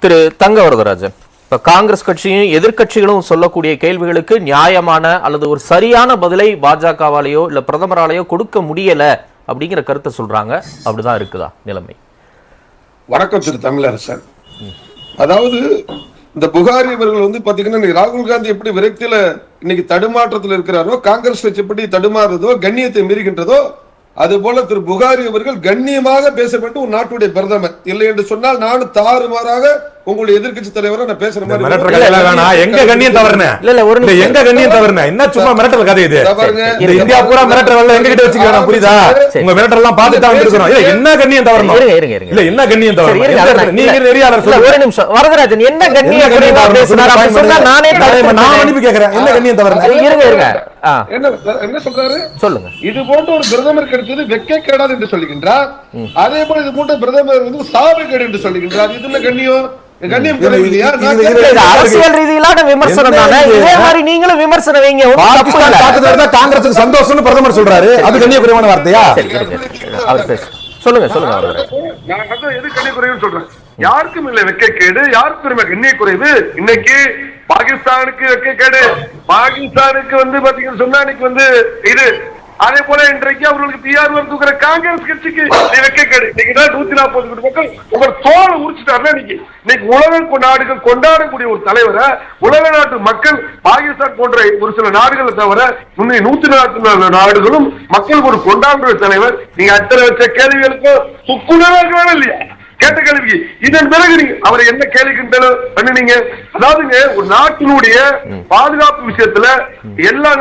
திரு தங்க வரதராஜன், இப்ப காங்கிரஸ் கட்சியும் எதிர்கட்சிகளும் சொல்லக்கூடிய கேள்விகளுக்கு நியாயமான அல்லது ஒரு சரியான பதிலை பாஜகவாலேயோ இல்ல பிரதமராலேயோ கொடுக்க முடியல அப்படிங்கிற கருத்தை சொல்றாங்க. அப்படிதான் இருக்குதா நிலைமை? வணக்கம் திரு தமிழரசன். அதாவது இந்த புகாரி அவர்கள் பாத்தீங்கன்னா ராகுல் காந்தி எப்படி விரக்தியில இன்னைக்கு தடுமாற்றத்தில் இருக்கிறாரோ, காங்கிரஸ் கட்சி எப்படி தடுமாறுறதோ, கண்ணியத்தை மீறுகின்றதோ, அது போல திரு புகாரி அவர்கள் கண்ணியமாக பேச வேண்டும் ஒரு நாட்டுடைய பிரதமர். இல்லை என்று சொன்னால் நானும் தாறுமாறாக உங்களுடைய எதிர்கட்சி தலைவரை நான் பேசுற மாதிரி எங்க கண்ணியம் தவறுன எங்க கண்ணியம் தவறுன என்ன சும்மா மிரட்டல் கதை இது? இந்தியா பூரா மிரட்டல் எங்க கிட்ட வச்சுக்க புரியுதா? உங்க மிரட்டல் எல்லாம் பார்த்துட்டு வந்திருக்கிறோம். என்ன கண்ணியம் தவறணும்? இல்ல என்ன கண்ணியம் தவறணும்? நீங்க நெறியாளர் சொல்லுங்க. ஒரு நிமிஷம் வரதராஜன், என்ன கண்ணியம் பேசுறாரு அப்படி சொன்னா நானே நான் மன்னிப்பு கேக்குறேன். என்ன கண்ணியம் தவறணும்? இருங்க என்ன சொல்றாரு சொல்லுங்க. இது போன்ற ஒரு பிரதமர் கிடைத்தது வெட்கக்கேடாது என்று சொல்லுகின்றார். அதே போல இது போன்ற பிரதமர் சாபக்கேடு என்று சொல்லுகின்றார். இது என்ன கண்ணியம்? அரசியல் ரீதியிலான விமர்சனம் தானே. இதே மாதிரி நீங்களும் விமர்சனம் வைங்க. காங்கிரசுக்கு சந்தோஷம் பிரதமர் சொல்றாரு. அது கண்ணியக்குறைவான வார்த்தையா? சொல்லுங்க சொல்லுங்க. எது கண்ணியக்குறைவு சொல்றேன்? யாருக்கும் இல்ல வெட்கக்கேடு, யாருக்கும் வெட்கக்குறைவு. இன்னைக்கு பாகிஸ்தானுக்கு வெட்கக்கேடு, பாகிஸ்தானுக்கு பாத்தீங்கன்னு சொன்னா இன்னைக்கு இது அதே போல இன்றைக்கு அவர்களுக்கு பிஆர் தூக்குற காங்கிரஸ் கட்சிக்கு வெட்கக்கேடு. இன்னைக்கு 140 கோடி மக்கள் உங்க தோலை உரிச்சுட்டாருன்னா இன்னைக்கு உலக நாடுகள் கொண்டாடக்கூடிய ஒரு தலைவரை உலக நாட்டு மக்கள் பாகிஸ்தான் போன்ற ஒரு சில நாடுகளை தவிர 140 நாடுகளும் மக்கள் ஒரு கொண்டாடுற தலைவர். நீங்க அத்தனை வச்ச கேள்விகளுக்கும் துக்குணராக இல்லையா கேட்ட கேள்விக்கு இதன் பிறகு நீங்க அவரை என்ன கேள்வி பண்ணுனீங்க? அதாவதுங்க ஒரு நாட்டினுடைய பாதுகாப்பு விஷயத்துல எல்லா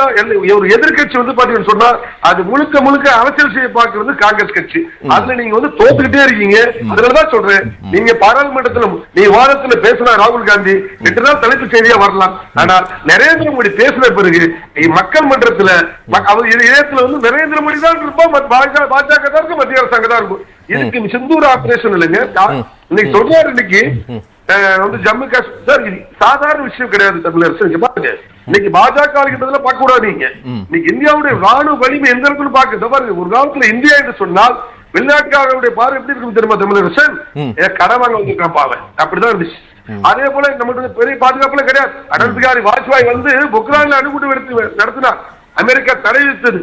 ஒரு எதிர்கட்சி பாத்தீங்கன்னு சொன்னா அது முழுக்க முழுக்க அரசியல் செய்ய பார்க்கிறது காங்கிரஸ் கட்சி. அதுல நீங்க தோத்துக்கிட்டே இருக்கீங்க. அதனாலதான் சொல்றேன், நீங்க பாராளுமன்றத்துல நீ வாரத்துல பேசினா ராகுல் காந்தி 2 நாள் தலைப்பு செய்தியா வரலாம். ஆனால் நரேந்திர மோடி பேசின பிறகு மக்கள் மன்றத்துல அவர் இதயத்துல நரேந்திர மோடி தான் இருப்போம், பாஜக தான் இருக்கும், மத்திய அரசாங்கம் தான் இருக்கும். இதுக்கு சிந்தூர் ஆபரேஷன் இல்லைங்க. இன்னைக்கு சொல்றாரு, இன்னைக்கு ஜம்மு காஷ்மீர் சாதாரண விஷயம் கிடையாது தமிழரசு. பாருங்க, இன்னைக்கு பாஜக கிட்டதுல பார்க்க கூடாது. நீங்க இன்னைக்கு இந்தியாவுடைய ராணுவ வலிமை எந்த இடத்துல பாக்க பாருங்க. ஒரு காலத்துல இந்தியா என்று சொன்னால் வெளிநாட்டுக்காரருடைய பார்வை எப்படி இருக்கும் தெரியுமா தமிழரசன்? கடன் வாங்க வந்திருக்கான் பாவன், அப்படிதான் இருந்துச்சு. அதே போல நம்மளுடைய பெரிய பாதுகாப்புல கிடையாது. அடல் பிகாரி வாஜ்பாய் பொக்ரான்ல அணுகுண்டு நடத்தினார், அமெரிக்கா தடை விதித்தது.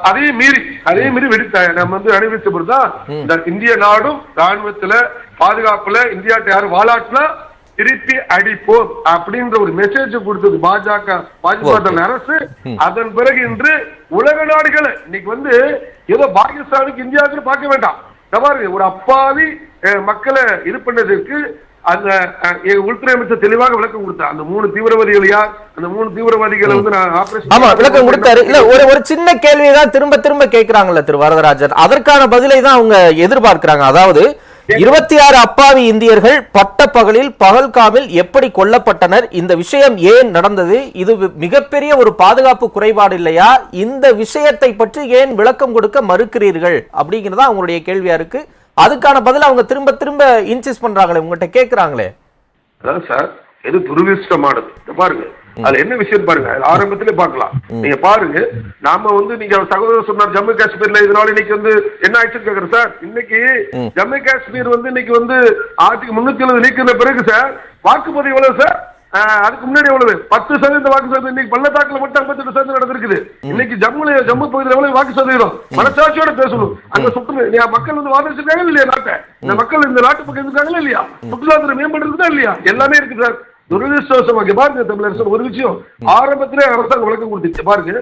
அதையும் மீறி வெடித்த நம்ம அணிவித்த பொழுதுதான் இந்த இந்திய நாடும் ராணுவத்துல பாதுகாப்புல இந்தியாட்ட யாரும் வாலாட்டினா திருப்பி அடிப்போம் அப்படின்ற ஒரு மெசேஜ் கொடுத்தது பாஜக அரசு. அதன் பிறகு இன்று உலக நாடுகளை இன்னைக்கு ஏதோ பாகிஸ்தானுக்கு இந்தியாவுக்கு பார்க்க வேண்டாம். ஒரு அப்பாவி மக்களை இது பண்ணதற்கு அந்த உள்துறை அமைச்சர் தெளிவாக விளக்கம் கொடுத்தார். அந்த 3 தீவிரவாதிகள் யார், அந்த 3 தீவிரவாதிகளை விளக்கம் கொடுத்தாரு. இல்ல ஒரு சின்ன கேள்விதான் திரும்ப திரும்ப கேட்கிறாங்கல்ல திரு வரதராஜன், அதற்கான பதிலை தான் அவங்க எதிர்பார்க்கிறாங்க. அதாவது 26 அப்பாவி இந்தியர்கள் பட்ட பகலில் பகல்காமில் எப்படி கொல்லப்பட்டனர், இந்த விஷயம் ஏன் நடந்தது, இது மிகப்பெரிய ஒரு பாதுகாப்பு குறைபாடு இல்லையா, இந்த விஷயத்தை பற்றி ஏன் விளக்கம் கொடுக்க மறுக்கிறீர்கள் அப்படிங்கிறதா அவங்களுடைய கேள்வியா இருக்கு. அதுக்கான பதில் அவங்க திரும்ப திரும்ப இன்சிஸ்ட் பண்றாங்களே, உங்ககிட்ட கேட்கிறாங்களே. அதான் சார், எது துரதிருஷ்டமானது பாருங்க. அது என்ன விஷயம் பாருங்க, ஆரம்பத்திலே பார்க்கலாம். நீங்க பாருங்க, நாம நீங்க சகோதரர் சொன்னார் ஜம்மு காஷ்மீர்ல இதனால இன்னைக்கு என்ன ஆயிடுச்சுன்னு கேக்குறேன் சார். இன்னைக்கு ஜம்மு காஷ்மீர் இன்னைக்கு ஆர்டிகல் 370 நீக்கின பிறகு சார் வாக்குப்பதிவு எவ்வளவு சார்? அதுக்கு முன்னாடி எவ்வளவு? 10% வாக்கு சதவீதம். இன்னைக்கு பள்ளத்தாக்குல மட்டும் 58% நடந்திருக்குது. இன்னைக்கு ஜம்மு பகுதியில் எவ்வளவு வாக்கு சதவீதம்? மனசாட்சியோட பேசணும். அங்க சுற்று மக்கள் வாதிச்சிருக்காங்க இல்லையா நாட்டை? இந்த மக்கள் இந்த நாட்டு பக்கம் இருக்காங்களா இல்லையா? சுற்றுலாத்துறை மேம்படுறதா இல்லையா? எல்லாமே இருக்கு சார். துரதிருஷ்டவசமாக பாருங்க தமிழரசன், ஒரு விஷயம் ஆரம்பத்திலே அரசாங்கம் விளக்கம் கொடுத்துச்சு பாருங்க.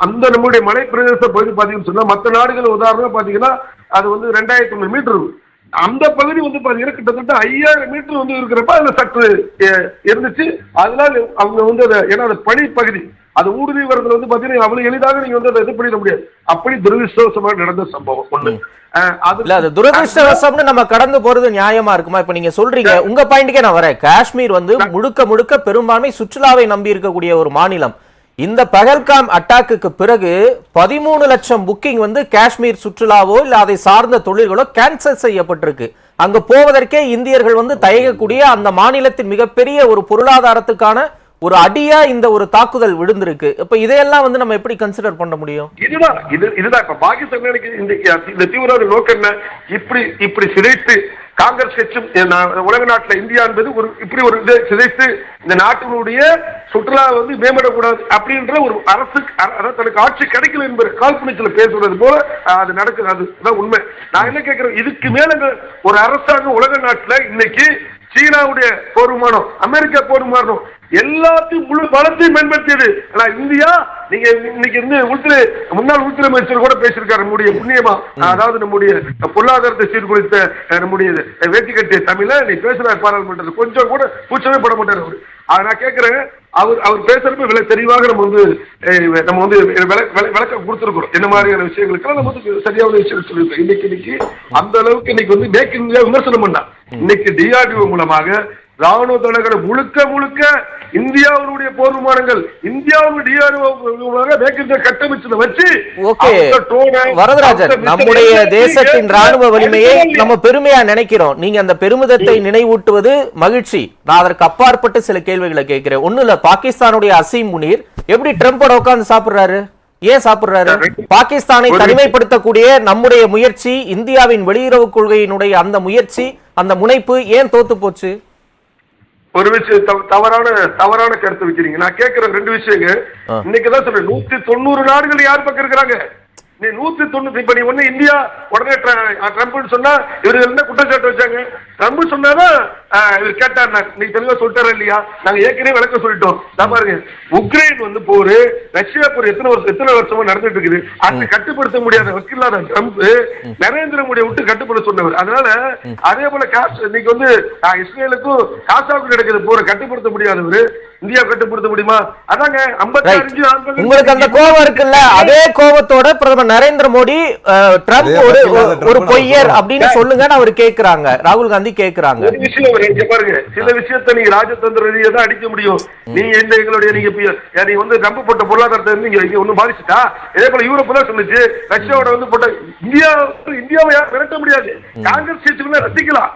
அந்த நம்முடைய மலை பிரதேச பகுதி பாத்தீங்கன்னு சொன்னா மற்ற நாடுகள் உதாரணமா பாத்தீங்கன்னா அது 2500 மீட்டர் இருக்கும். அந்த பகுதி பாத்தீங்கன்னா கிட்டத்தட்ட 5000 மீட்டர் இருக்கிறப்ப அதுல சற்று இருந்துச்சு. அதனால அவங்க ஏன்னா அது பனி பகுதி, அது ஊடுருவி வரதுல பாத்தீங்கன்னா அவ்வளவு எளிதாக நீங்க அதை இது பண்ணிட முடியாது. அப்படி துரதிருஷ்டவசமாக நடந்த சம்பவம் ஒண்ணு. துரதிருஷ்டவசம்னு நம்ம கடந்து போறது நியாயமா இருக்குமா? இப்ப நீங்க சொல்றீங்க, உங்க பாயிண்ட்கே நான் வரேன். காஷ்மீர் முழுக்க முழுக்க பெரும்பான்மை சுற்றுலாவை நம்பி இருக்கக்கூடிய ஒரு மாநிலம். இந்த பகல்காம் அட்டாக்கு பிறகு 13 லட்சம் புக்கிங் காஷ்மீர் சுற்றுலாவோ இல்ல அதை சார்ந்த தொழில்களோ கேன்சல் செய்யப்பட்டிருக்கு. அங்க போவதற்கே இந்தியர்கள் தயங்கக்கூடிய அந்த மாநிலத்தின் மிகப்பெரிய ஒரு பொருளாதாரத்துக்கான ஒரு அடியா இந்த ஒரு தாக்குதல் விழுந்திருக்கு. இப்ப இதையெல்லாம் நம்ம எப்படி கன்சிடர் பண்ண முடியும்? இதுதான் இப்ப பாகிஸ்தான் இந்த தீவிரவாத நோக்கம் என்ன? இப்படி சிதைத்து காங்கிரஸ் கட்சியும் உலக நாட்டுல இந்தியா என்பது ஒரு இப்படி ஒரு சிதைத்து இந்த நாட்டினுடைய சுற்றுலா வந்து மேம்படக்கூடாது அப்படின்ற ஒரு அரசு தனக்கு ஆட்சி கிடைக்கல என்பது காழ்ப்புணர்ச்சியில பேசுறது போல அது நடக்குது. அதுதான் உண்மை. நான் என்ன கேட்கிறேன், இதுக்கு மேல ஒரு அரசாங்கம் உலக நாட்டுல இன்னைக்கு சீனாவுடைய போர் விமானம், அமெரிக்கா போர் விமானம் எல்லாத்தையும் முழு பலத்தையும் மேம்படுத்தியது. ஆனா இந்தியா, நீங்க இன்னைக்கு முன்னாள் உள்துறை அமைச்சர் கூட பேசியிருக்காரு நம்முடைய புண்ணியமா, அதாவது நம்முடைய பொருளாதாரத்தை சீர்குலைத்த நம்முடைய வேட்டி கட்டிய தமிழ நீ பேசுறாரு பாராளுமன்றத்தில், கொஞ்சம் கூட பூச்சமே பட மாட்டார் அவரு. நான் கேட்கிறேன், அவர் பேசுறப்ப தெளிவாக நம்ம வந்து விளக்கம் கொடுத்திருக்கிறோம். என்ன மாதிரியான விஷயங்களுக்கு நம்ம வந்து சரியான விஷயம் சொல்லியிருக்கோம். இன்னைக்கு அந்த அளவுக்கு இன்னைக்கு வந்து மேக் இன் இந்தியா விமர்சனம் பண்ணா, இன்னைக்கு டிஆர்டிஓ மூலமாக ராணுவ தளங்களை முழுக்க இந்தியாவுடைய போர் விமானங்கள் இந்தியாவுடைய கட்டமைச்சதை வச்சு வரதராஜன், நம்முடைய தேசத்தின் ராணுவ வலிமையை நம்ம பெருமையா நினைக்கிறோம். நீங்க அந்த பெருமிதத்தை நினைவூட்டுவது மகிழ்ச்சி. நான் அதற்கு அப்பாற்பட்டு சில கேள்விகளை கேட்கிறேன். ஒண்ணு இல்ல, பாகிஸ்தானுடைய அசீம் முனீர் எப்படி ட்ரம்போட உட்கார்ந்து சாப்பிடுறாரு? ஏன் சாப்பிடுறாரு? பாகிஸ்தானை தனிமைப்படுத்தக்கூடிய நம்முடைய முயற்சி, இந்தியாவின் வெளியுறவு கொள்கையினுடைய அந்த முயற்சி, அந்த முனைப்பு ஏன் தோத்து போச்சு? ஒரு விஷயம் தவறான கருத்து வைக்கிறீங்க. நான் கேட்கிற ரெண்டு விஷயங்க. இன்னைக்குதான் சொல்றேன், 190 நாடுகள் யார் பக்கம் இருக்கிறாங்க? நீ 190 இப்ப நீ ஒண்ணு இந்தியா உடனே ட்ரம்ப் சொன்னா இவர்கள் என்ன குற்றச்சாட்டு வச்சாங்க? ட்ரம்ப் சொன்னாதான் இவர் கேட்டார், நீ தெளிவா சொல்லிட்டாரா இல்லையா? நாங்க ஏற்கனவே விளக்கம் சொல்லிட்டோம். பாருங்க, உக்ரைன் வந்து போரு, ரஷ்யா போர் எத்தனை வருஷமா நடந்துட்டு இருக்குது. அதை கட்டுப்படுத்த முடியாத வக்கில்லாத ட்ரம்ப் நரேந்திர மோடியை விட்டு கட்டுப்படுத்த சொன்னவர். அதனால அதே போல இன்னைக்கு வந்து இஸ்ரேலுக்கும் காசாவுக்கும் கிடைக்கிறது போற கட்டுப்படுத்த முடியாதவர் இந்தியா கட்டுப்படுத்த முடியுமா? அதாங்க 55 உங்களுக்கு அந்த கோபம் இருக்குல்ல, அதே கோபத்தோட பிரதமர் நரேந்திர மோடி ட்ரம்ப் ஒரு பொய்யர் அப்படின்னு சொல்லுங்கன்னு அவர் கேக்குறாங்க, ராகுல் காந்தி கேக்குறாங்க. ஒரு விஷயம் பாருங்க, சில விஷயத்தை நீங்க ராஜதந்திர ரீதியா தான் அடிக்க முடியும். நீங்க இந்த எங்களுடைய நீங்க வந்து ட்ரம்ப் போட்ட பொருளாதாரத்தை நீங்க ஒண்ணு பாதிச்சுட்டா, இதே போல யூரோப் தான் சொல்லுச்சு ரஷ்யாவோட வந்து போட்ட இந்தியாவை விரட்ட முடியாது. காங்கிரஸ் கட்சிகளை ரசிக்கலாம்.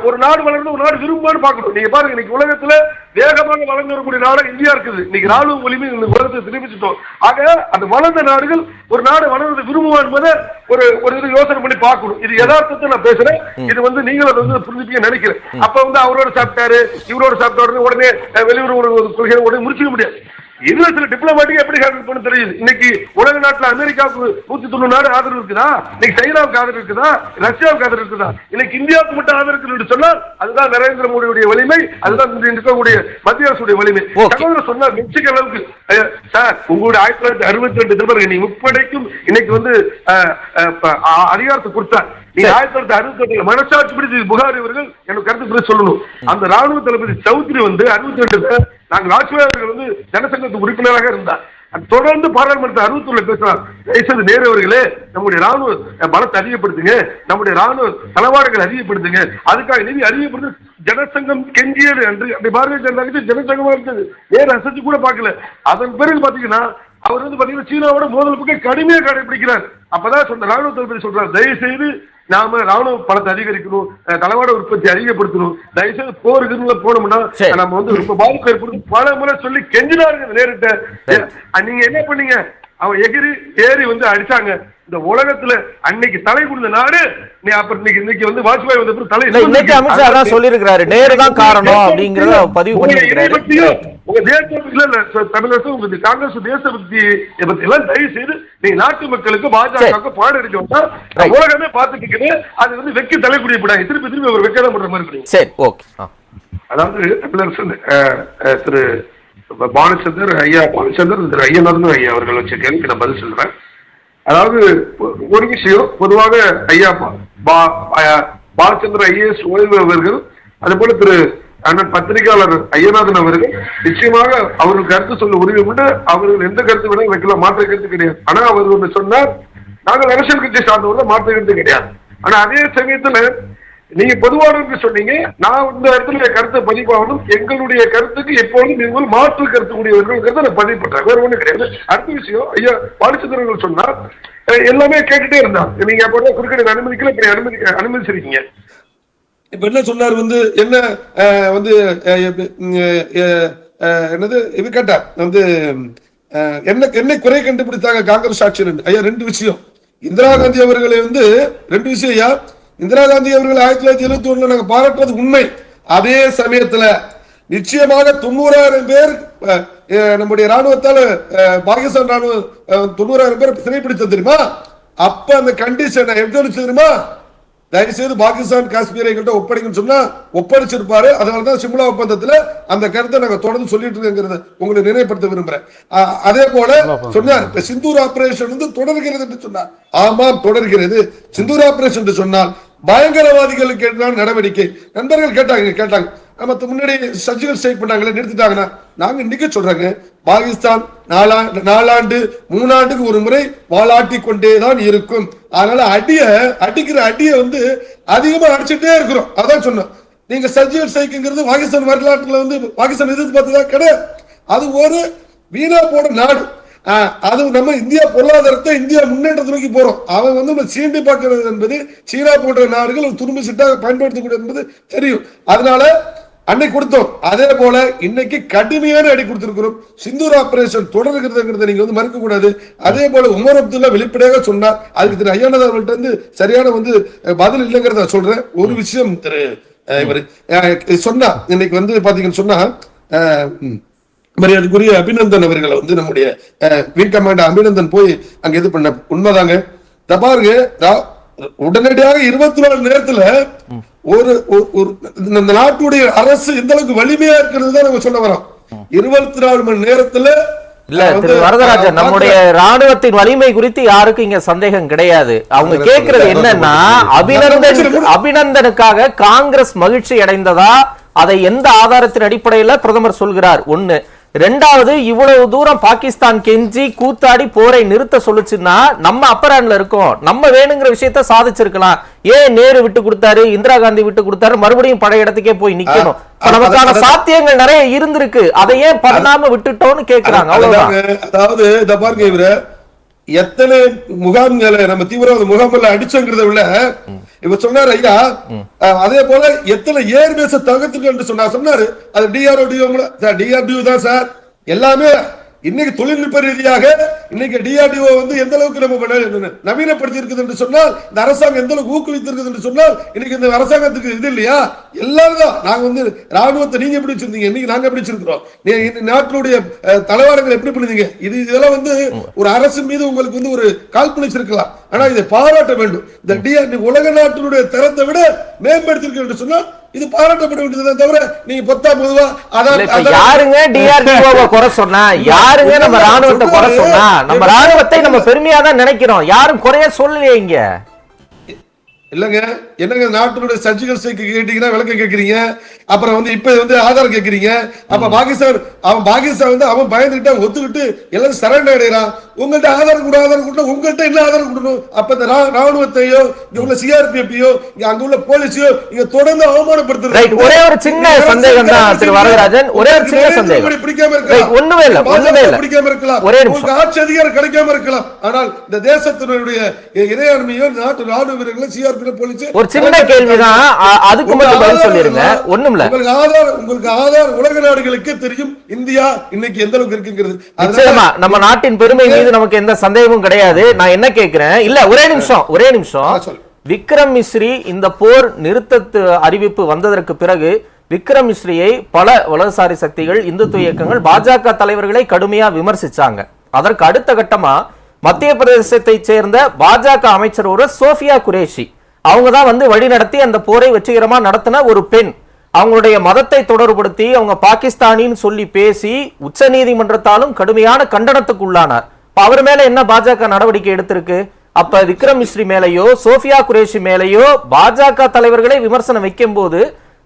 ஒரு நாடு வளர்ந்து ஒரு நாடு விரும்பான்னு பார்க்கணும். நீங்க பாருங்க, இன்னைக்கு உலகத்துல வேகமாக வளர்ந்து வரக்கூடிய நாடு இந்தியா இருக்குது. இன்னைக்கு ராணுவ வலிமை உலகத்தை தெரிவிச்சுட்டோம். ஆக அந்த வளர்ந்த நாடுகள் ஒரு நாடு வளர்ந்து விரும்புவா என்பதை ஒரு யோசனை பண்ணி பார்க்கணும். இது யதார்த்தத்தை நான் பேசுறேன். இது வந்து நீங்களும் அதை வந்து புரிஞ்சுப்பீங்க நினைக்கிறேன். அப்ப வந்து அவரோட சாப்பிட்டாரு இவரோட சாப்பிட்டாரு உடனே வெளியுறவு கொள்கையை உடனே முடிச்சுக்க முடியாது. இதுல சில டிப்ளமேட்டிக் எப்படி ஹேண்டில் பண்ண தெரியுது. இன்னைக்கு உலக நாட்டுல அமெரிக்காவுக்கு 190 நாடு ஆதரவு இருக்குதா? இன்னைக்கு சைனாவுக்கு ஆதரவு இருக்குதா? ரஷ்யாவுக்கு ஆதரவு இருக்குதா? இன்னைக்கு இந்தியாவுக்கு மட்டும் ஆதரவு இருக்குன்னு சொன்னால் அதுதான் நரேந்திர மோடியுடைய வலிமை, அதுதான் இருக்கக்கூடிய மத்திய அரசுடைய வலிமை. சகோதரர் சொன்னார் மெக்சிகோ அளவுக்கு சார் உங்களுடைய 1962 நீ முப்படைக்கும் இன்னைக்கு வந்து அதிகாரத்தை கொடுத்தார். நீங்க 1968 மனசாட்சி பிடிச்சி புகாரி அவர்கள் எனக்கு கருத்து சொல்லணும். அந்த ராணுவ தளபதி சௌத்ரி வந்து 62 நாங்கள் வாஜ்பாய் அவர்கள் வந்து ஜனசங்கத்து உறுப்பினராக இருந்தார். தொடர்ந்து பாராளுமன்ற 61 பேசுறார். தயவுசெய்து நேரு அவர்களே, நம்முடைய ராணுவ பலத்தை அதிகப்படுத்துங்க, நம்முடைய ராணுவ தளவாடங்களை அதிகப்படுத்துங்க, அதுக்காக நிதி அதிகப்படுத்த ஜனசங்கம் கெஞ்சியது என்று அப்படி பாரதிய ஜனதா கட்சி ஜனசங்கமா இருந்தது. நேரு அசைச்சு கூட பார்க்கல. அதன் பிறகு பாத்தீங்கன்னா அவர் வந்து பாத்தீங்கன்னா சீனாவோட மோதல் பக்கம் கடுமையாக கடைபிடிக்கிறார். அப்பதான் சொன்ன ராணுவ தளபதி சொல்றாரு, தயவு செய்து நாம ராணுவ பலத்தை அதிகரிக்கணும், தளவாட உற்பத்தி அதிகப்படுத்தணும், தயவுசெய்து போருக்கு போனோம்னா நம்ம வந்து ரொம்ப பாதிப்பு ஏற்படும் பல முறை சொல்லி கெஞ்சினாருங்க நேரிட்ட. நீங்க என்ன பண்ணீங்க? அவன் ஏறி வந்து அடிச்சாங்க. இந்த உலகத்துல அன்னைக்கு தலை கொடுத்த நாடு நீ அப்புறம் இன்னைக்கு வந்து வாஜ்பாய் வந்து தலை இன்னைக்கு அமித்ஷா தான் சொல்லியிருக்கிறாரு, நேரு தான் காரணம் அப்படிங்கறத பதிவு பண்ணிருக்காரு. உங்க தேசத்துல தமிழரசு உங்க காங்கிரஸ் தேசபக்தி எல்லாம் தயவு செய்து நீங்க நாட்டு மக்களுக்கு பாஜக பாடம் எடுக்க வந்தா உலகமே பார்த்துட்டு அது வந்து வெக்கி தலைக்குடிய போடாங்க. திருப்பி ஒரு வெக்கதான் பண்ற மாதிரி. சரி, ஓகே. அதாவது தமிழரசு திரு பாலச்சந்தர் ஐயா, பாலச்சந்தர் திரு ஐயனார்னு ஐயா அவர்கள் வச்ச கேள்விக்கு நான் பதில் சொல்றேன். அதாவது ஒரு விஷயம், பொதுவாக ஐயா பாலச்சந்திர ஐஏஎஸ் ஓய்வு அவர்கள், அதே போல திரு அண்ணன் பத்திரிகையாளர் ஐயநாதன் அவர்கள் நிச்சயமாக அவர்கள் கருத்து சொல்ல உரிமை உண்டு. அவர்கள் எந்த கருத்து வேணாலும் வைக்கலாம், மாற்று கருத்து கிடையாது. ஆனா அவர் ஒன்று சொன்னார், நாங்கள் அரசியல் கட்சி சார்ந்தவர்கள் மாற்று கருத்து கிடையாது. ஆனா அதே சமயத்துல நீங்க பொதுவானவர்கள் சொன்னீங்க, நான் இந்த இடத்துல கருத்தை பதிவாகணும், எங்களுடைய கருத்துக்கு எப்போதும் நீங்கள் மாற்று கருத்து கூடியவர்கள் கருத்தை பதிவு பண்றாங்க, வேற ஒண்ணு கிடையாது. அடுத்த விஷயம், ஐயா பாலச்சந்திரன் சொன்னார் எல்லாமே கேட்டுட்டே இருந்தார். நீங்க அப்போ குறுக்கடை அனுமதிக்கல, இப்படி அனுமதிச்சிருக்கீங்க. இப்ப என்ன சொன்னார் வந்து என்ன வந்து என்னது இது கேட்டார் வந்து என்ன குறை கண்டுபிடித்தாங்க காங்கிரஸ் ஆட்சியில். ஐயா ரெண்டு விஷயம், இந்திரா காந்தி அவர்களை வந்து ரெண்டு விஷயம். ஐயா இந்திரா காந்தி அவர்கள் 1971 நாங்க பாராட்டுறது உண்மை. அதே சமயத்துல நிச்சயமாக 90,000 பேர் நம்முடைய ராணுவத்தால் பாகிஸ்தான் ராணுவம் 90,000 பேர் சிறைப்பிடித்தது தெரியுமா? அப்ப அந்த கண்டிஷன் எப்படி தெரியுமா? தயவுசெய்து பாகிஸ்தான் காஷ்மீரை கிட்ட ஒப்படைக்கணும்னு சொன்னா ஒப்படைச்சிருப்பாரு. அதனாலதான் சிம்லா ஒப்பந்தத்துல அந்த கருத்தை நாங்க தொடர்ந்து சொல்லிட்டு இருக்கிறத உங்களுக்கு நினைவுபடுத்த விரும்புறேன். அதே போல சொன்னார் சிந்தூர் ஆபரேஷன் வந்து தொடர்கிறது என்று சொன்னார். ஆமாம் தொடர்கிறது. சிந்தூர் ஆபரேஷன் என்று சொன்னால் பயங்கரவாதிகளுக்கு எதிரான நடவடிக்கை. நண்பர்கள் கேட்டாங்க நம்ம முன்னாடி சர்ஜிக்கல் ஸ்ட்ரைக் பண்ணாங்களே நிறுத்திட்டாங்கன்னா, நாங்க இன்னைக்கு சொல்றாங்க பாகிஸ்தான் 4 ஆண்டு 3 ஆண்டுக்கு ஒரு முறை வாலாட்டி கொண்டேதான் இருக்கும். அதனால அடிக்கிற அடியை வந்து அதிகமா அடிச்சுட்டே இருக்கிறோம். அதான் சொன்னோம். நீங்க சர்ஜிக்கல் ஸ்ட்ரைக்ங்கிறது பாகிஸ்தான் வரலாற்றுல வந்து பாகிஸ்தான் எதிர்த்து பார்த்ததா கிடையாது. அது ஒரு வீணா போட நாடு. அது நம்ம இந்தியா பொருளாதாரத்தை இந்தியா முன்னேற்றத்தை நோக்கி போறோம். அவன் வந்து சீண்டி பார்க்கிறது என்பது சீனா போன்ற நாடுகள் துரும்பு சிட்டாக பயன்படுத்தக்கூடிய என்பது தெரியும். அதனால அன்னைக்கு கொடுத்தோம். அதே போல இன்னைக்கு கடுமையான அடி கொடுத்திருக்கிறோம். சிந்தூர் ஆபரேஷன் தொடர்கிறதுங்கிறத நீங்க வந்து மறுக்க கூடாது. அதே போல உமர் அப்துல்லா வெளிப்படையாக சொன்னார். அதுக்கு திரு ஐயானது அவர்கள்ட்ட இருந்து சரியான வந்து பதில் இல்லைங்கிறத சொல்றேன். ஒரு விஷயம் திரு இவர் சொன்னா இன்னைக்கு வந்து பாத்தீங்கன்னு சொன்னா மரியாதைக்குரிய அபிநந்தன் அவர்களை வந்து நம்முடைய விங் கமாண்டர் அபிநந்தன் போய் அங்க இது பண்ண உண்மைதாங்க. பாருங்க உடனடியாக 24 நேரத்துல ஒரு இந்த நாட்டுடைய அரசு எந்த அளவுக்கு வலிமையா இருக்கிறது தான் நம்ம சொல்ல வரோம். 24 மணி நேரத்துல இல்ல திரு வரதராஜன், நம்முடைய ராணுவத்தின் வலிமை குறித்து யாருக்கும் இங்க சந்தேகம் கிடையாது. அவங்க கேட்கறது என்னன்னா, அபிநந்தனுக்காக காங்கிரஸ் மகிழ்ச்சி அடைந்ததா, அதை எந்த ஆதாரத்தின் அடிப்படையில் பிரதமர் சொல்கிறார்? ஒண்ணு. ரெண்டாவது, இவ்வளவு தூரம் பாகிஸ்தான் கெஞ்சி கூத்தாடி போரை நிறுத்த சொல்லுச்சுன்னா நம்ம அப்பர் ஹேண்ட்ல இருக்கோம், நம்ம வேணுங்கிற விஷயத்த சாதிச்சிருக்கலாம். ஏன் நேரு விட்டு கொடுத்தாரு, இந்திரா காந்தி விட்டு கொடுத்தாரு, மறுபடியும் படையிடத்துக்கே போய் நிக்கணும்? நமக்கான சாத்தியங்கள் நிறைய இருந்திருக்கு, அதை ஏன் பண்ணாம விட்டுட்டோம்னு கேட்கிறாங்க. அதாவது இத பாருங்க, இவரு எத்தனை முகாம்களை நம்ம தீவிரவாத முகாம்ல அடிச்சோங்கிறத விட இவர் சொன்னார் ஐயா, அதே போல எத்தனை ஏர்பேஸ தகர்த்துக்கு என்று சொன்னாரு. அது டிஆர்டிஓ தான் சார். எல்லாமே இன்னைக்கு தொழில்நுட்ப ரீதியாக இன்னைக்கு டிஆர்டிஓ வந்து எந்த அளவுக்கு நம்ம நவீனப்படுத்தி இருக்குது என்று சொன்னால், இந்த அரசாங்கம் எந்த அளவுக்கு ஊக்குவித்து இருக்குது என்று சொன்னால், இன்னைக்கு இந்த அரசாங்கத்துக்கு இது இல்லையா? எல்லாரும் தான் நாங்க வந்து ராணுவத்தை நீங்க எப்படி வச்சிருந்தீங்க, இன்னைக்கு நாங்க எப்படி வச்சிருக்கிறோம், நாட்டினுடைய தலைவர்கள் எப்படி பண்ணுவீங்க, இதெல்லாம் வந்து ஒரு அரசு மீது உங்களுக்கு வந்து ஒரு காழ்ப்புணர்ச்சி இருக்கலாம். ஆனா இதை பாராட்ட வேண்டும். இந்த டிஆர்டி உலக நாட்டினுடைய தரத்தை விட மேம்படுத்திருக்கு என்று சொன்னால் இது பாராட்டப்பட வேண்டியதை தவிர நீங்க பொதுவா யாருங்க டிஆர்டிஓவை குறை சொன்னா, யாருங்க நம்ம ராணுவத்தை குறை சொன்னா? நம்ம ராணுவத்தை நம்ம பெருமையா தான் நினைக்கிறோம், யாரும் குறைய சொல்லலையே இங்க. இல்லங்க, என்னங்க நாட்டினுடைய சர்ஜிக்கல் ஸ்ட்ரைக் கேட்டீங்கன்னா விளக்கம் கேட்கறீங்க, அப்புறம் வந்து இப்ப வந்து ஆதாரம் கேட்கறீங்க. அப்ப பாகிஸ்தான் வந்து அவன் பயந்துகிட்டு ஒத்துக்கிட்டு எல்லாரும் சரண்டர் அடைகிறான். உங்கள்ட்ட ஆதாரம் கூட உங்கள்ட்ட என்ன ஆதாரம் கொடுக்கணும்? அப்ப இந்த ராணுவத்தையோ இங்க உள்ள சிஆர்பிஎஃப்யோ அங்க உள்ள போலீஸையோ இங்க தொடர்ந்து அவமானப்படுத்துறது. ஒரே ஒரு சின்ன சந்தேகம் தான் திரு வரதராஜன், ஒரே ஒரு சின்ன சந்தேகம். பிடிக்காம இருக்கலாம், ஒண்ணுமே இல்ல பிடிக்காம இருக்கலாம், உங்களுக்கு ஆட்சி அதிகாரம் கிடைக்காம இருக்கலாம். ஆனால் இந்த தேசத்தினுடைய இறையாண்மையோ நாட்டு ராணுவ வீரர்கள் சிஆர் ஒரு சின்ன கேள்விதான், அதுக்கு மட்டும் பதில் சொல்லிருங்க. ஒண்ணுமில்ல, உங்களுக்கு ஆதார் உலக நாடுகளுக்கு தெரியும் இந்தியா இன்னைக்கு எந்த அளவுக்கு இருக்குங்கிறது. நிச்சயமா நம்ம நாட்டின் பெருமை மீது நமக்கு எந்த சந்தேகமும் கிடையாது. நான் என்ன கேட்கிறேன், இல்ல ஒரே நிமிஷம். விக்ரம் மிஸ்ரி இந்த போர் நிறுத்த அறிவிப்பு வந்ததற்கு பிறகு விக்ரம் மிஸ்ரியை பல வலதுசாரி சக்திகள், இந்துத்துவ இயக்கங்கள், பாஜக தலைவர்களை கடுமையா விமர்சிச்சாங்க. அதற்கு அடுத்த கட்டமா மத்திய பிரதேசத்தை சேர்ந்த பாஜக அமைச்சர் ஒரு சோஃபியா குரேஷி, அவங்க தான் வந்து வழி நடத்தி அந்த போரை வெற்றிகரமா நடத்தின ஒரு பெண். அவங்களுடைய மதத்தை தொடர்புபடுத்தி அவங்க பாகிஸ்தானின்னு சொல்லி பேசி உச்ச நீதிமன்றத்தாலும் கடுமையான கண்டனத்துக்கு உள்ளானார். அவர் மேல என்ன பாஜக நடவடிக்கை எடுத்திருக்கு? அப்ப விக்ரம் மிஸ்ரி மேலேயோ சோஃபியா குரேஷி மேலேயோ பாஜக தலைவர்களை விமர்சனம் வைக்கும் போது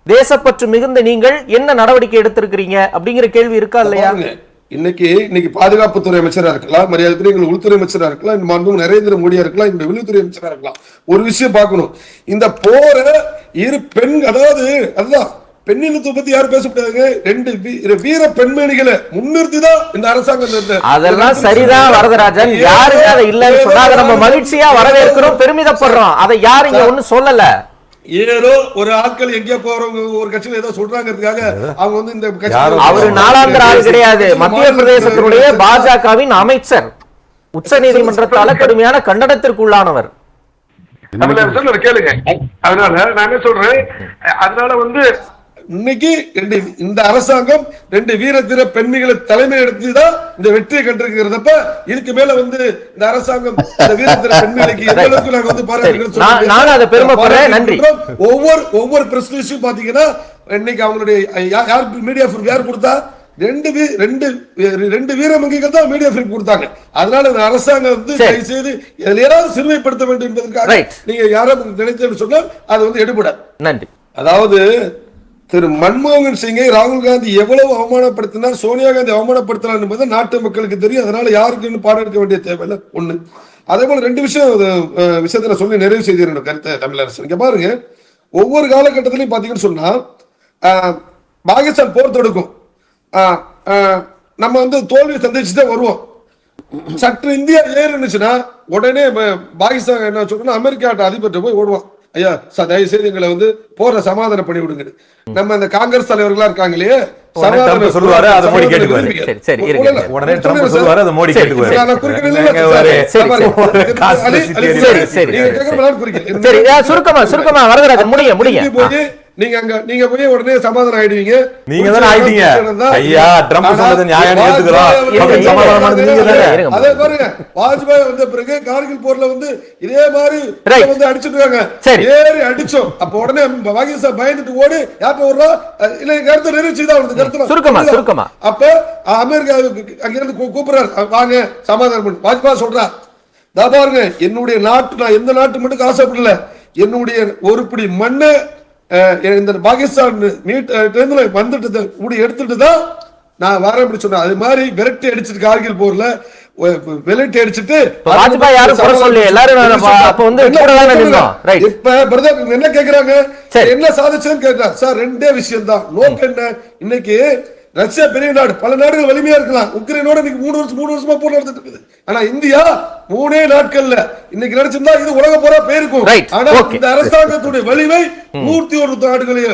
தேசப்பற்று மிகுந்த நீங்கள் என்ன நடவடிக்கை எடுத்திருக்கிறீங்க அப்படிங்கிற கேள்வி இருக்கா இல்லையா? இன்னைக்கு பாதுகாப்புத்துறை அமைச்சரா இருக்கலாம், மரியாதைக்குரிய உள்துறை அமைச்சரா இருக்கலாம், நரேந்திர மோடியா இருக்கலாம், இந்த வெளியுறவுத்துறை அமைச்சரா இருக்கலாம். ஒரு விஷயம் பார்க்கணும், இந்த போர இரு பெண், அதாவது அதுதான் பெண்ணினத்தை பத்தி யாரும் பேசக்கூடாதுங்க. 2 வீர பெண்மணிகளை முன்னிறுத்தி தான் இந்த அரசாங்கம். அதெல்லாம் சரிதான் வரதராஜன், யாருங்க அதை இல்லைன்னு சொன்னாங்க, நம்ம மகிழ்ச்சியா வரவேற்கிறோம், பெருமிதப்படுறோம். அதை யாரும் இங்க ஒண்ணு சொல்லல. ஏதோ ஒரு ஆட்கள் எங்கேயோ போறவங்க ஒரு கட்சியில ஏதோ சொல்றாங்கிறதுக்காக அவங்க வந்து இந்த கட்சி, அவரு நாளாந்திர ஆள் கிடையாது, மத்திய பிரதேசத்தினுடைய பாஜகவின் அமைச்சர், உச்ச நீதிமன்றத்தால கடுமையான கண்டனத்திற்கு உள்ளானவர். கேளுங்க. அதனால நான் என்ன சொல்றேன், அதனால வந்து இன்னைக்கு இந்த அரசாங்கம் 2 வீர தீர பெண்களை தலைமை எடுத்துதான் இந்த வெற்றியை கண்டிருக்கிறதப்ப இதுக்கு மேல வந்து இந்த அரசாங்கம் இந்த வீர தீர பெண்களுக்கு எந்த அளவுக்கு நாங்க வந்து பாராட்டுகிறோம். நன்றி. ஒவ்வொரு பிரஸ்லீஸும் பாத்தீங்கன்னா இன்னைக்கு அவங்களுடைய யார் மீடியா யார் கொடுத்தா 2 வீரமங்கிகள் தான் மீடியா ஃப்ரீ கொடுத்தாங்க. அதனால இந்த அரசாங்கம் வந்து தயவு செய்து எதையாவது சிறுமைப்படுத்த வேண்டும் என்பதற்காக நீங்க யாரும் நினைத்து சொன்னால் அது வந்து எடுபடாது. நன்றி. அதாவது திரு மன்மோகன் சிங்கை ராகுல் காந்தி எவ்வளவு அவமானப்படுத்தினார், சோனியா காந்தி அவமானப்படுத்தினார் என்பது நாட்டு மக்களுக்கு தெரியும். அதனால யாருக்கு பாடம் எடுக்க வேண்டிய தேவையில்லை. ஒண்ணு. அதே போல 2 விஷயத்துல சொல்லி நிறைவு செய்திருந்த கருத்தை தமிழரசு. இங்க பாருங்க, ஒவ்வொரு காலகட்டத்திலையும் பாத்தீங்கன்னு சொன்னா பாகிஸ்தான் போர் தொடுக்கும், நம்ம வந்து தோல்வி சந்திச்சுட்டே வருவோம். சற்று இந்தியா ஏறுனுச்சுன்னா உடனே பாகிஸ்தான் என்ன சொல்றோம்னா அமெரிக்கா அதிபர்கிட்ட போய் ஓடுவான், ஐயா தயவு செய்து எங்களை வந்து போற சமாதானம் பண்ணி விடுங்க. நம்ம இந்த காங்கிரஸ் தலைவர்களா இருக்காங்க இல்லையே, சொல்லுவாரு அதை மோடி கேட்டுக்குவாரு. உடனே ட்ரம்ப் சொல்லுவாரு அதை மோடி கேட்டுக்குவாரு. சுருக்கமா வரதராஜன் முடிய நீங்க போய் உடனே சமாதானம் ஆயிடுவீங்க. நீங்க தானே ஆயிட்டீங்க. ஐயா ட்ரம்ப் சொன்னது நியாயம் ஏத்துக்கிறோம். சமாதானம் நீங்க தானே. அதே பாருங்க, வாஜ்பாய் வந்த பிறகு கார்கில் போர்ல வந்து இதே மாதிரி வந்து அடிச்சிட்டு இருக்காங்க. ஏறி அடிச்சோம். அப்ப உடனே பாகிஸ்தான் பயந்துட்டு ஓடி யார்ட்ட ஓடுறா இல்ல கருத்து நிறைவேற்றிதான் அவனுக்கு கருத்து சுருக்கமா. அப்ப அமெரிக்கா அங்க இருந்து கூப்பிடுறாரு, வாங்க சமாதானம் பண்ணு. வாஜ்பாய் சொல்றார், பாருங்க என்னுடைய நாட்டு, நான் எந்த நாட்டு மட்டும் ஆசைப்படல, என்னுடைய ஒரு பிடி மண்ணை இந்த பாகிஸ்தான் வந்துட்டு எடுத்துட்டு தான் நான் வரேன் அப்படி சொன்னேன். அது மாதிரி விரட்டி அடிச்சுட்டு கார்கில் போர்ல விரட்டி அடிச்சுட்டு என்ன கேக்குறாங்க, என்ன சாதிச்சதுன்னு கேட்கிறார். சார் 2 விஷயம் தான். நோக்கம் என்ன, இன்னைக்கு ரஷ்யா பெரிய நாடு, பல நாடுகள் வலிமையா இருக்கலாம். உக்ரைனோட இன்னைக்கு 3 வருஷமா போர் நடந்துட்டு இருக்குது. ஆனா இந்தியா 3 நாட்கள்ல இன்னைக்கு நினைச்சிருந்தா இது உலக போரா போயிருக்கும். ஆனா இந்த அரசாங்கத்துடைய வலிமை 101 நாடுகளுடைய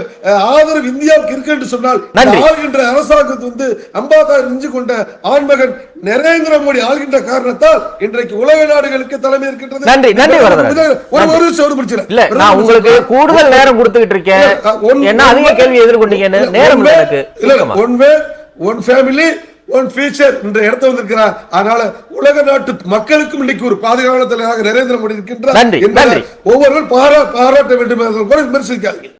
ஆதரவு இந்தியாவுக்கு இருக்கு என்று சொன்னால் ஆள்கின்ற அரசாங்கத்தை வந்து அம்பாதார் நெஞ்சு கொண்ட ஆண்மகன் நரேந்திர மோடி ஆள்கின்ற காரணத்தால் இன்றைக்கு உலக நாடுகளுக்கு தலைமை இருக்கின்றது. நன்றி. ஒரு விஷயம் முடிச்சிடறேன். இல்ல நான் உங்களுக்கு கூடுதல் நேரம் கொடுத்துக்கிட்டு இருக்கேன். என்ன அதிக கேள்வி எதிர்கொண்டீங்கன்னு நேரம் எனக்கு. ஒன் ஃபேமிலி ஒன் ஃபியூச்சர் என்ற இடத்துல வந்திருக்கிறார். அதனால உலக நாட்டு மக்களுக்கும் இன்னைக்கு ஒரு பாதுகாவலர் தலைவராக நரேந்திர மோடி இருக்கின்றார். ஒவ்வொருவரும் பாராட்ட வேண்டும் கூட விமர்சிக்காதீங்க.